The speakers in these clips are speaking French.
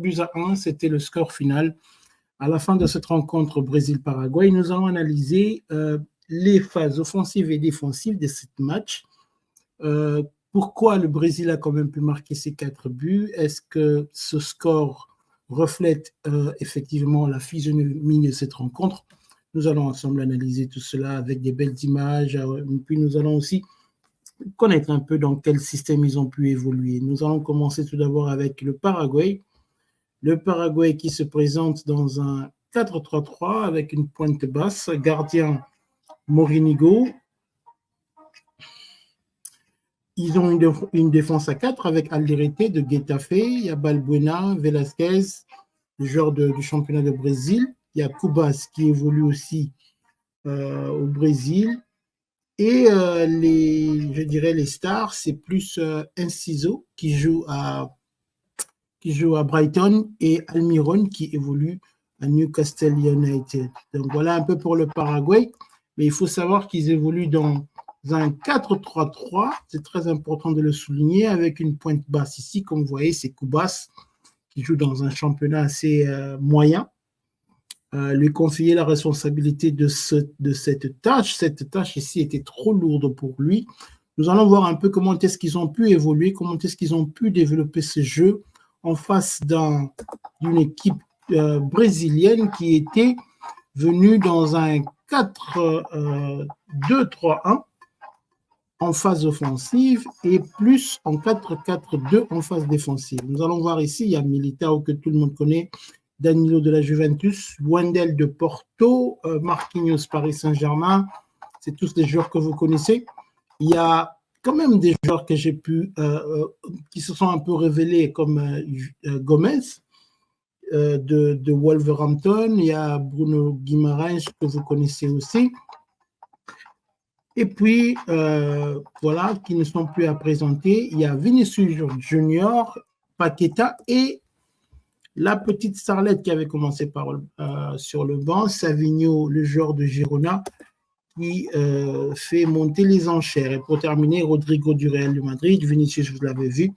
4-1, c'était le score final. À la fin de cette rencontre Brésil-Paraguay, nous allons analyser les phases offensives et défensives de ce match. Pourquoi le Brésil a quand même pu marquer ces 4 buts? Est-ce que ce score reflète effectivement la physionomie de cette rencontre? Nous allons ensemble analyser tout cela avec des belles images. Puis nous allons aussi connaître un peu dans quel système ils ont pu évoluer. Nous allons commencer tout d'abord avec le Paraguay. Le Paraguay qui se présente dans un 4-3-3 avec une pointe basse, gardien Morinigo. Ils ont une défense à 4 avec Alderete de Getafe, il y a Balbuena, Velasquez, le joueur du championnat de Brésil. Il y a Cubas qui évolue aussi au Brésil. Et je dirais les stars, c'est plus Enciso qui joue à Brighton et Almiron qui évolue à Newcastle United. Donc voilà un peu pour le Paraguay. Mais il faut savoir qu'ils évoluent dans un 4-3-3. C'est très important de le souligner avec une pointe basse ici. Comme vous voyez, c'est Cubas qui joue dans un championnat assez moyen. Lui confier la responsabilité de cette tâche. Cette tâche ici était trop lourde pour lui. Nous allons voir un peu comment est-ce qu'ils ont pu évoluer, comment est-ce qu'ils ont pu développer ce jeu en face d'une équipe brésilienne qui était venue dans un 4-2-3-1 en phase offensive et plus en 4-4-2 en phase défensive. Nous allons voir ici, il y a Militao que tout le monde connaît, Danilo de la Juventus, Wendel de Porto, Marquinhos Paris Saint-Germain, c'est tous des joueurs que vous connaissez. Il y a quand même des joueurs que j'ai pu, qui se sont un peu révélés comme Gomez de Wolverhampton, il y a Bruno Guimaraes que vous connaissez aussi. Et puis, voilà, qui ne sont plus à présenter, il y a Vinicius Junior, Paqueta et la petite starlette qui avait commencé sur le banc, Savigno, le joueur de Girona, qui fait monter les enchères. Et pour terminer, Rodrigo du Real de Madrid, Vinicius, vous l'avez vu.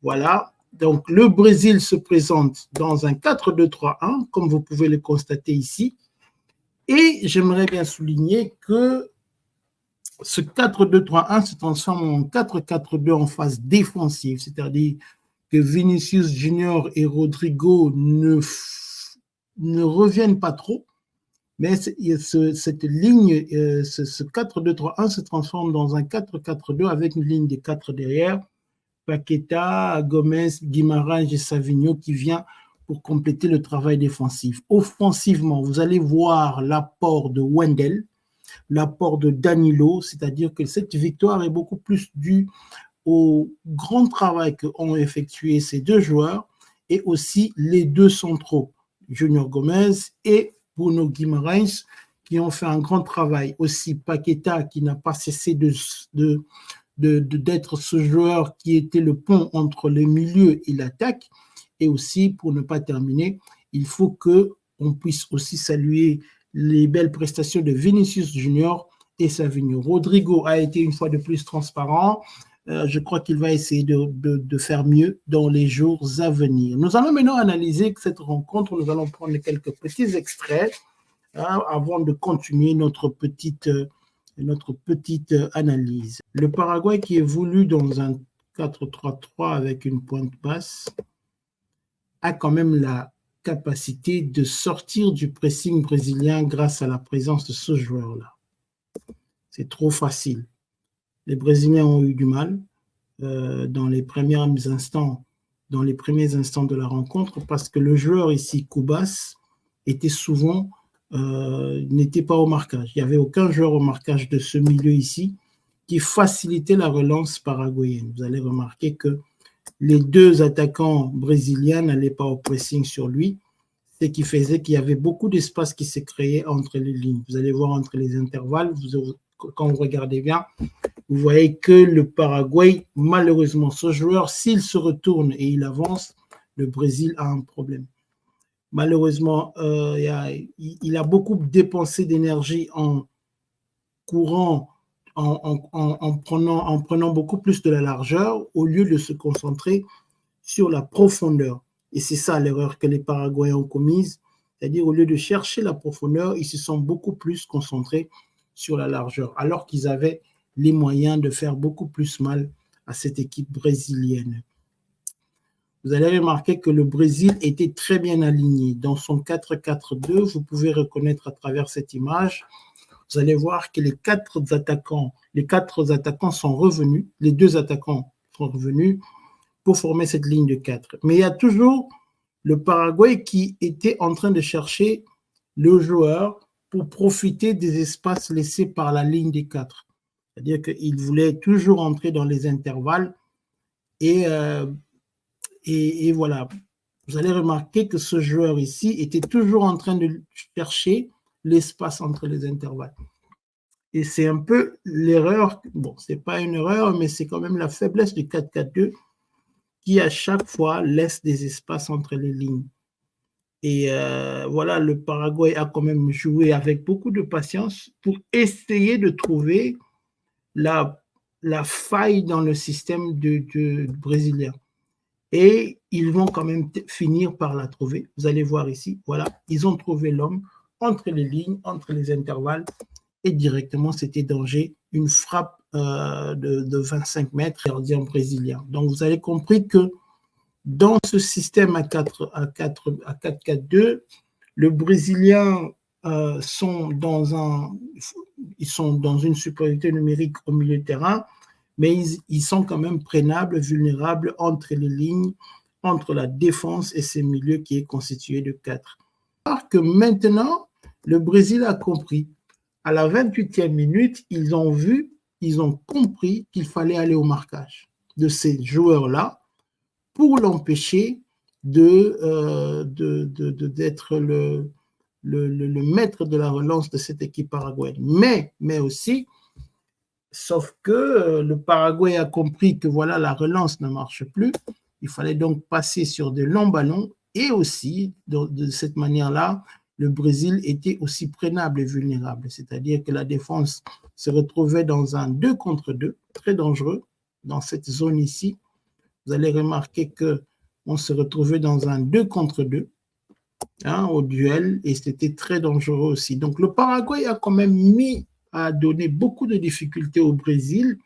Voilà. Donc, le Brésil se présente dans un 4-2-3-1, comme vous pouvez le constater ici. Et j'aimerais bien souligner que ce 4-2-3-1 se transforme en 4-4-2 en phase défensive, c'est-à-dire que Vinicius Junior et Rodrigo ne reviennent pas trop, mais cette ligne, ce 4-2-3-1 se transforme dans un 4-4-2 avec une ligne de 4 derrière, Paqueta, Gomez, Guimaraes et Savigno qui vient pour compléter le travail défensif. Offensivement, vous allez voir l'apport de Wendel, l'apport de Danilo, c'est-à-dire que cette victoire est beaucoup plus due au grand travail qu'ont effectué ces deux joueurs et aussi les deux centraux, Junior Gomez et Bruno Guimaraes, qui ont fait un grand travail. Aussi Paqueta, qui n'a pas cessé d'être ce joueur qui était le pont entre le milieu et l'attaque. Et aussi, pour ne pas terminer, il faut qu'on puisse aussi saluer les belles prestations de Vinicius Junior et Savigno. Rodrigo a été une fois de plus transparent. Je crois qu'il va essayer de faire mieux dans les jours à venir. Nous allons maintenant analyser cette rencontre. Nous allons prendre quelques petits extraits avant de continuer notre petite analyse. Le Paraguay qui évolue dans un 4-3-3 avec une pointe basse a quand même la capacité de sortir du pressing brésilien grâce à la présence de ce joueur-là. C'est trop facile. Les Brésiliens ont eu du mal dans les premiers instants de la rencontre parce que le joueur ici, Cubas, était souvent n'était pas au marquage. Il n'y avait aucun joueur au marquage de ce milieu ici qui facilitait la relance paraguayenne. Vous allez remarquer que les deux attaquants brésiliens n'allaient pas au pressing sur lui, ce qui faisait qu'il y avait beaucoup d'espace qui s'est créé entre les lignes. Vous allez voir entre les intervalles, quand vous regardez bien, vous voyez que le Paraguay, malheureusement, ce joueur, s'il se retourne et il avance, le Brésil a un problème. Malheureusement, il a beaucoup dépensé d'énergie en courant, en prenant beaucoup plus de la largeur au lieu de se concentrer sur la profondeur. Et c'est ça l'erreur que les Paraguayens ont commise. C'est-à-dire, au lieu de chercher la profondeur, ils se sont beaucoup plus concentrés sur la largeur, alors qu'ils avaient les moyens de faire beaucoup plus mal à cette équipe brésilienne. Vous allez remarquer que le Brésil était très bien aligné. Dans son 4-4-2, vous pouvez reconnaître à travers cette image, vous allez voir que les quatre attaquants sont revenus, les deux attaquants sont revenus pour former cette ligne de 4. Mais il y a toujours le Paraguay qui était en train de chercher le joueur pour profiter des espaces laissés par la ligne des 4. C'est-à-dire qu'il voulait toujours entrer dans les intervalles et voilà. Vous allez remarquer que ce joueur ici était toujours en train de chercher l'espace entre les intervalles. Et c'est un peu l'erreur, bon, ce n'est pas une erreur, mais c'est quand même la faiblesse du 4-4-2 qui à chaque fois laisse des espaces entre les lignes. Et voilà, le Paraguay a quand même joué avec beaucoup de patience pour essayer de trouver la faille dans le système brésilien. Et ils vont quand même finir par la trouver. Vous allez voir ici, voilà, ils ont trouvé l'homme entre les lignes, entre les intervalles, et directement, c'était danger, une frappe de 25 mètres, gardien brésilien. Donc, vous avez compris que dans ce système à 4-4-2, le Brésilien ils sont dans une supériorité numérique au milieu de terrain, mais ils sont quand même prenables, vulnérables entre les lignes, entre la défense et ce milieu qui est constitué de 4. Alors que maintenant, le Brésil a compris. À la 28e minute, ils ont compris qu'il fallait aller au marquage de ces joueurs-là pour l'empêcher d'être le maître de la relance de cette équipe paraguayenne. Mais aussi, sauf que le Paraguay a compris que voilà, la relance ne marche plus. Il fallait donc passer sur de longs ballons et aussi, de cette manière-là, le Brésil était aussi prenable et vulnérable. C'est-à-dire que la défense se retrouvait dans un 2 contre 2, très dangereux, dans cette zone ici. Vous allez remarquer qu'on se retrouvait dans un 2 contre 2 au duel et c'était très dangereux aussi. Donc le Paraguay a quand même donné beaucoup de difficultés au Brésil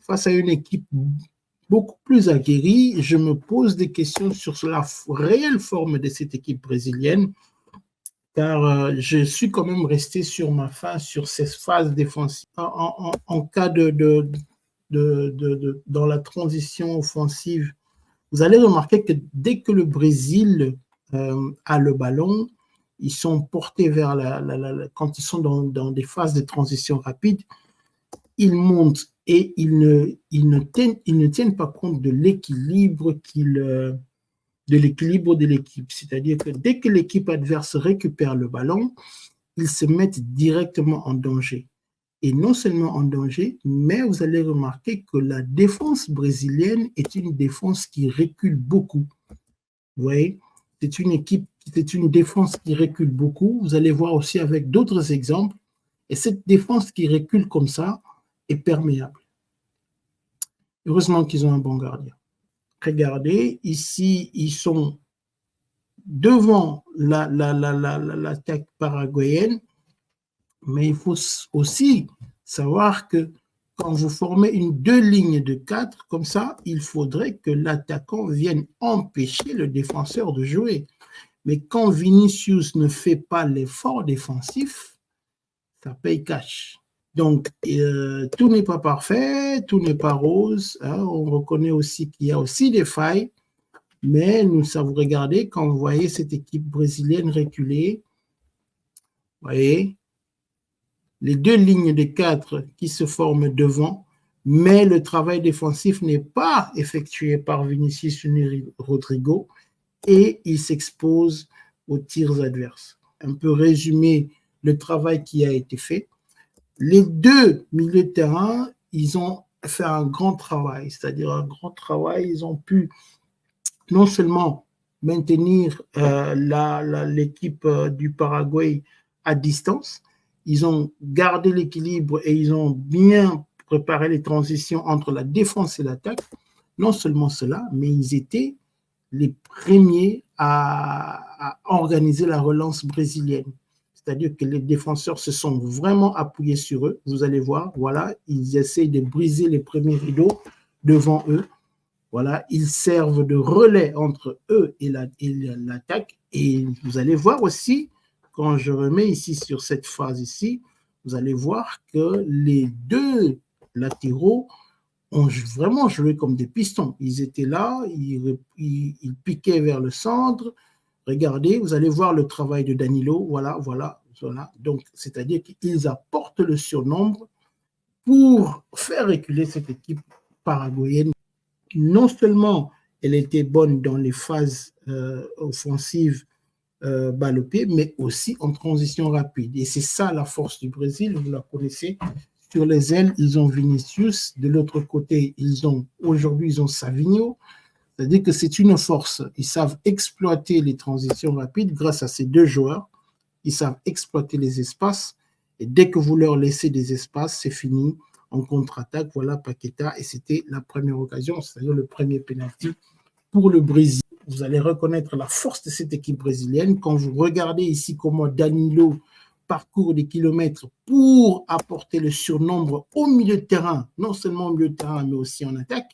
face à une équipe beaucoup plus aguerrie. Je me pose des questions sur la réelle forme de cette équipe brésilienne, car je suis quand même resté sur ma fin sur ces phases défensives. En cas dans la transition offensive, vous allez remarquer que dès que le Brésil a le ballon, ils sont portés vers quand ils sont dans des phases de transition rapide, ils montent et ils ne tiennent pas compte de l'équilibre de l'équipe. C'est-à-dire que dès que l'équipe adverse récupère le ballon, ils se mettent directement en danger. Et non seulement en danger, mais vous allez remarquer que la défense brésilienne est une défense qui recule beaucoup. Vous voyez, c'est une défense qui recule beaucoup. Vous allez voir aussi avec d'autres exemples. Et cette défense qui recule comme ça est perméable. Heureusement qu'ils ont un bon gardien. Regardez, ici, ils sont devant l'attaque paraguayenne, mais il faut aussi savoir que quand vous formez deux lignes de 4, comme ça, il faudrait que l'attaquant vienne empêcher le défenseur de jouer. Mais quand Vinicius ne fait pas l'effort défensif, ça paye cash. Donc, tout n'est pas parfait, tout n'est pas rose. On reconnaît aussi qu'il y a aussi des failles, mais nous savons regarder quand vous voyez cette équipe brésilienne reculer. Vous voyez les deux lignes de 4 qui se forment devant, mais le travail défensif n'est pas effectué par Vinicius Rodrigo et il s'expose aux tirs adverses. Un peu résumé le travail qui a été fait. Les deux milieux de terrain, ils ont fait un grand travail, c'est-à-dire un grand travail. Ils ont pu non seulement maintenir l'équipe du Paraguay à distance, ils ont gardé l'équilibre et ils ont bien préparé les transitions entre la défense et l'attaque. Non seulement cela, mais ils étaient les premiers à organiser la relance brésilienne. C'est-à-dire que les défenseurs se sont vraiment appuyés sur eux. Vous allez voir, voilà, ils essayent de briser les premiers rideaux devant eux. Voilà, ils servent de relais entre eux et l'attaque. Et vous allez voir aussi, quand je remets ici sur cette phase ici, vous allez voir que les deux latéraux ont vraiment joué comme des pistons. Ils étaient là, ils piquaient vers le centre. Regardez, vous allez voir le travail de Danilo. Voilà, voilà, voilà. Donc, c'est-à-dire qu'ils apportent le surnombre pour faire reculer cette équipe paraguayenne. Non seulement elle était bonne dans les phases offensives balle au pied, mais aussi en transition rapide. Et c'est ça la force du Brésil, vous la connaissez. Sur les ailes, ils ont Vinicius. De l'autre côté, aujourd'hui, ils ont Savinho. C'est-à-dire que c'est une force. Ils savent exploiter les transitions rapides grâce à ces deux joueurs. Ils savent exploiter les espaces. Et dès que vous leur laissez des espaces, c'est fini. En contre-attaque, voilà Paqueta. Et c'était la première occasion, c'est-à-dire le premier pénalty pour le Brésil. Vous allez reconnaître la force de cette équipe brésilienne quand vous regardez ici comment Danilo parcourt des kilomètres pour apporter le surnombre au milieu de terrain, non seulement au milieu de terrain, mais aussi en attaque.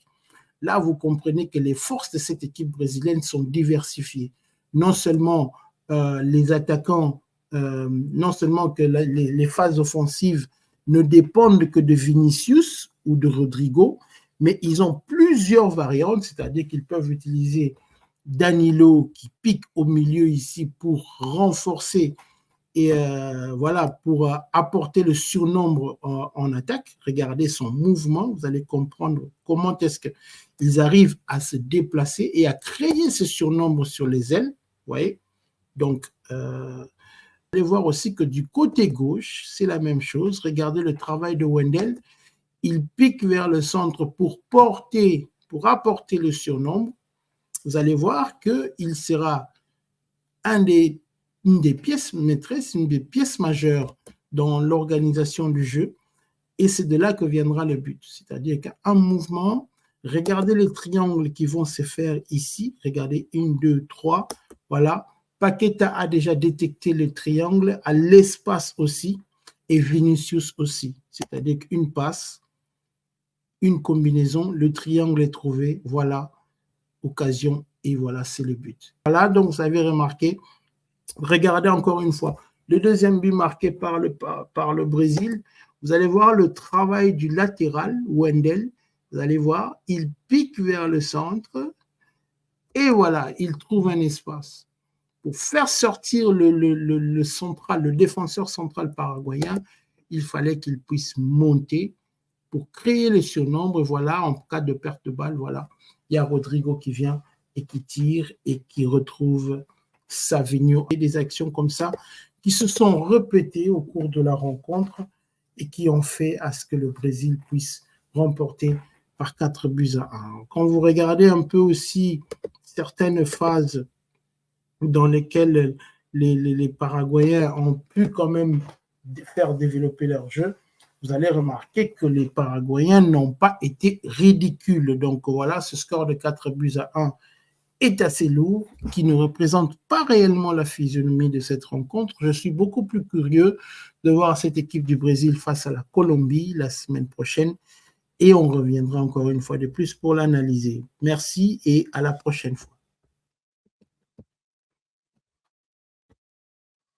Là, vous comprenez que les forces de cette équipe brésilienne sont diversifiées. Non seulement les attaquants, non seulement que les phases offensives ne dépendent que de Vinicius ou de Rodrigo, mais ils ont plusieurs variantes, c'est-à-dire qu'ils peuvent utiliser Danilo qui pique au milieu ici pour renforcer et voilà, pour apporter le surnombre en attaque. Regardez son mouvement, vous allez comprendre comment est-ce qu'ils arrivent à se déplacer et à créer ce surnombre sur les ailes. Vous voyez? Donc, vous allez voir aussi que du côté gauche, c'est la même chose. Regardez le travail de Wendel. Il pique vers le centre pour apporter le surnombre. Vous allez voir qu'il sera une des pièces maîtresses, une des pièces majeures dans l'organisation du jeu. Et c'est de là que viendra le but. C'est-à-dire qu'un mouvement, regardez les triangles qui vont se faire ici. Regardez, 1, 2, 3. Voilà. Paqueta a déjà détecté le triangle, à l'espace aussi, et Vinicius aussi. C'est-à-dire qu'une passe, une combinaison, le triangle est trouvé, voilà, occasion, et voilà, c'est le but. Voilà, donc vous avez remarqué, regardez encore une fois, le deuxième but marqué par le Brésil, vous allez voir le travail du latéral, Wendel, vous allez voir, il pique vers le centre, et voilà, il trouve un espace. Pour faire sortir le central, le défenseur central paraguayen, il fallait qu'il puisse monter pour créer les surnombres. Voilà, en cas de perte de balle, voilà, il y a Rodrigo qui vient et qui tire et qui retrouve Savinho. Et des actions comme ça qui se sont répétées au cours de la rencontre et qui ont fait à ce que le Brésil puisse remporter par 4-1. Quand vous regardez un peu aussi certaines phases dans lesquelles les Paraguayens ont pu quand même faire développer leur jeu, vous allez remarquer que les Paraguayens n'ont pas été ridicules. Donc voilà, ce score de 4-1 est assez lourd, qui ne représente pas réellement la physionomie de cette rencontre. Je suis beaucoup plus curieux de voir cette équipe du Brésil face à la Colombie la semaine prochaine et on reviendra encore une fois de plus pour l'analyser. Merci et à la prochaine fois.